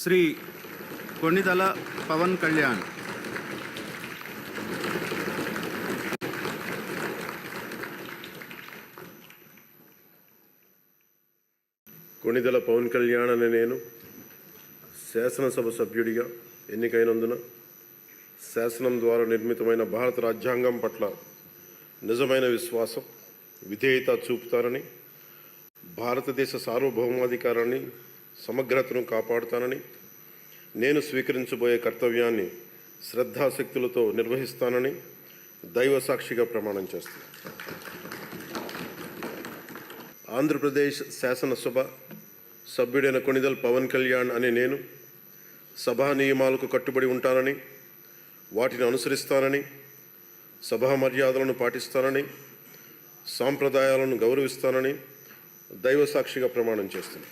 శ్రీ కొణిదల పవన్ కళ్యాణ్. కొణిదెల పవన్ కళ్యాణ్ అనే నేను శాసనసభ సభ్యుడిగా ఎన్నికైనందున శాసనం ద్వారా నిర్మితమైన భారత రాజ్యాంగం పట్ల నిజమైన విశ్వాసం, విధేయత చూపుతానని, భారతదేశ సార్వభౌమాధికారాన్ని, సమగ్రతను కాపాడుతానని, నేను స్వీకరించబోయే కర్తవ్యాన్ని శ్రద్ధాశక్తులతో నిర్వహిస్తానని దైవ సాక్షిగా ప్రమాణం చేస్తాను. ఆంధ్రప్రదేశ్ శాసనసభ సభ్యుడైన కొణిదెల పవన్ కళ్యాణ్ అనే నేను సభా నియమాలకు కట్టుబడి ఉంటానని, వాటిని అనుసరిస్తానని, సభా మర్యాదలను పాటిస్తానని, సాంప్రదాయాలను గౌరవిస్తానని దైవ సాక్షిగా ప్రమాణం చేస్తున్నాను.